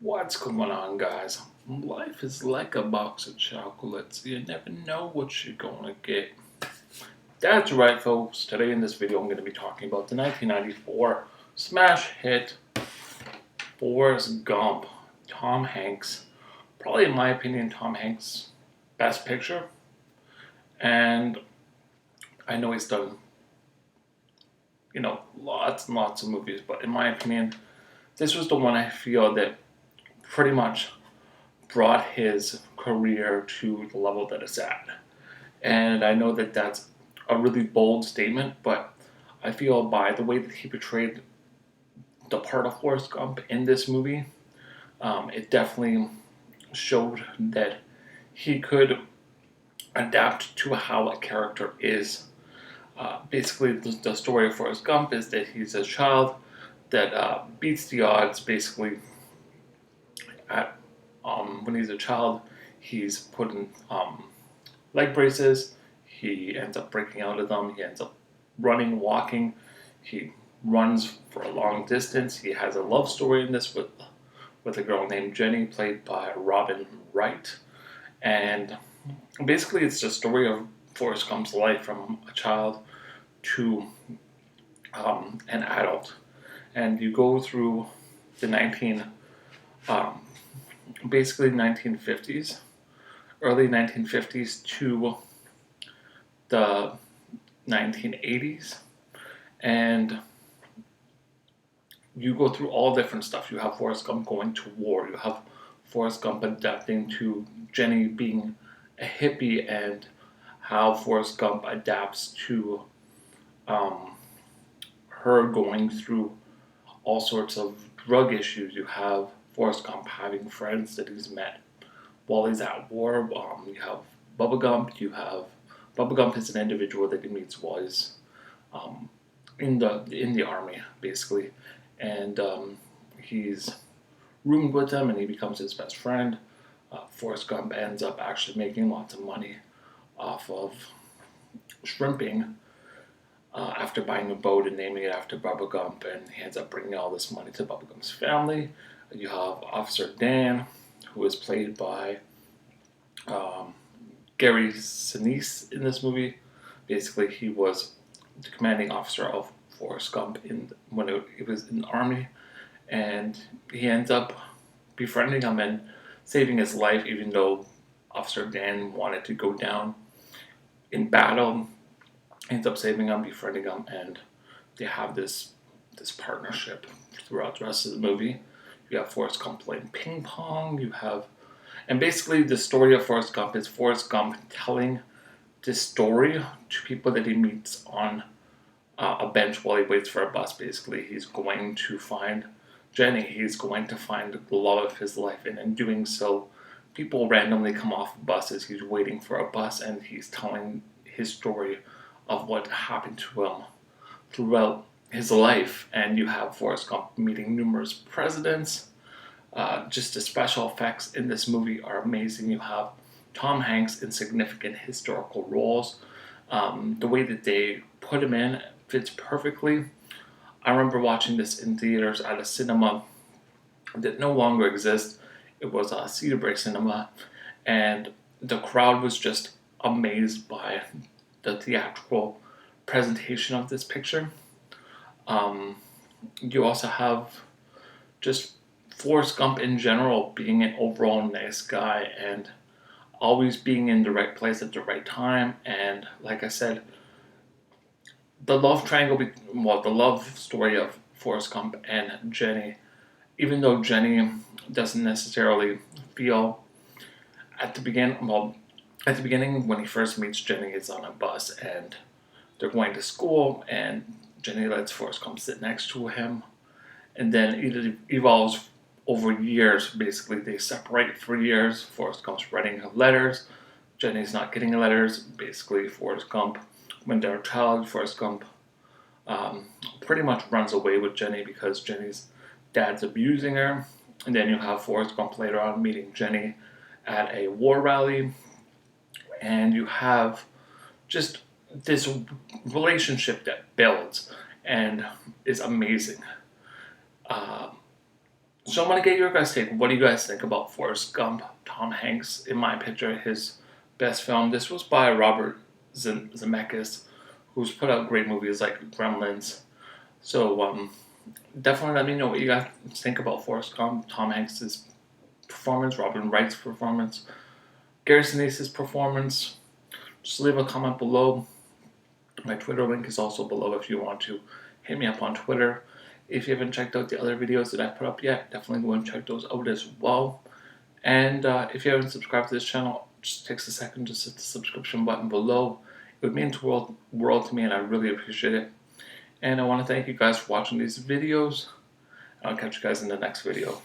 What's going on, guys? Life is like a box of chocolates. You never know what you're gonna get. That's right, folks. Today in this video, I'm going to be talking about the 1994 smash hit Forrest Gump. Tom Hanks. Probably, in my opinion, Tom Hanks' best picture. And I know he's done, lots and lots of movies, but in my opinion, this was the one I feel that pretty much brought his career to the level that it's at. And I know that that's a really bold statement, but I feel by the way that he portrayed the part of Forrest Gump in this movie, it definitely showed that he could adapt to how a character is. Basically, the story of Forrest Gump is that he's a child that beats the odds. Basically, at when he's a child, he's put in leg braces. He ends up breaking out of them. He ends up running, walking. He runs for a long distance. He has a love story in this with a girl named Jenny, played by Robin Wright. And basically, it's the story of Forrest Gump's life from a child to an adult. And you go through the um, basically 1950s, early 1950s to the 1980s, and you go through all different stuff. You have Forrest Gump going to war. You have Forrest Gump adapting to Jenny being a hippie, and how Forrest Gump adapts to her going through all sorts of drug issues. You have Forrest Gump having friends that he's met while he's at war. You have Bubba Gump. Bubba Gump is an individual that he meets while he's in the army, basically, and he's roomed with him, and he becomes his best friend. Forrest Gump ends up actually making lots of money off of shrimping after buying a boat and naming it after Bubba Gump, and he ends up bringing all this money to Bubba Gump's family. You have Officer Dan, who is played by Gary Sinise in this movie. Basically, he was the commanding officer of Forrest Gump when he was in the army, and he ends up befriending him and saving his life, even though Officer Dan wanted to go down in battle. He ends up saving him, befriending him, and they have this partnership throughout the rest of the movie. You have Forrest Gump playing ping pong. And basically the story of Forrest Gump is Forrest Gump telling this story to people that he meets on a bench while he waits for a bus. Basically, he's going to find Jenny. He's going to find the love of his life, and in doing so, people randomly come off buses. He's waiting for a bus, and he's telling his story of what happened to him throughout his life. And you have Forrest Gump meeting numerous presidents. Just the special effects in this movie are amazing. You have Tom Hanks in significant historical roles. The way that they put him in fits perfectly. I remember watching this in theaters at a cinema that no longer exists. It was a Cedar Break Cinema, and the crowd was just amazed by the theatrical presentation of this picture. You also have just Forrest Gump in general being an overall nice guy and always being in the right place at the right time. And like I said, the love triangle, the love story of Forrest Gump and Jenny, even though Jenny doesn't necessarily feel at the beginning when he first meets Jenny, it's on a bus and they're going to school, and Jenny lets Forrest Gump sit next to him, and then it evolves over years. Basically, they separate for years. Forrest Gump's writing letters. Jenny's not getting letters. Basically, Forrest Gump, when they're a child, Forrest Gump pretty much runs away with Jenny because Jenny's dad's abusing her. And then you have Forrest Gump later on meeting Jenny at a war rally. And you have just this relationship that builds and is amazing. So I want to get your guys' take. What do you guys think about Forrest Gump? Tom Hanks, in my picture, his best film. This was by Robert Zemeckis, who's put out great movies like Gremlins. So definitely let me know what you guys think about Forrest Gump, Tom Hanks' performance, Robin Wright's performance, Gary Sinise's performance. Just leave a comment below. My Twitter link is also below if you want to hit me up on Twitter. If you haven't checked out the other videos that I put up yet, definitely go and check those out as well. And if you haven't subscribed to this channel, it just takes a second to hit the subscription button below. It would mean the world to me, and I really appreciate it. And I want to thank you guys for watching these videos. I'll catch you guys in the next video.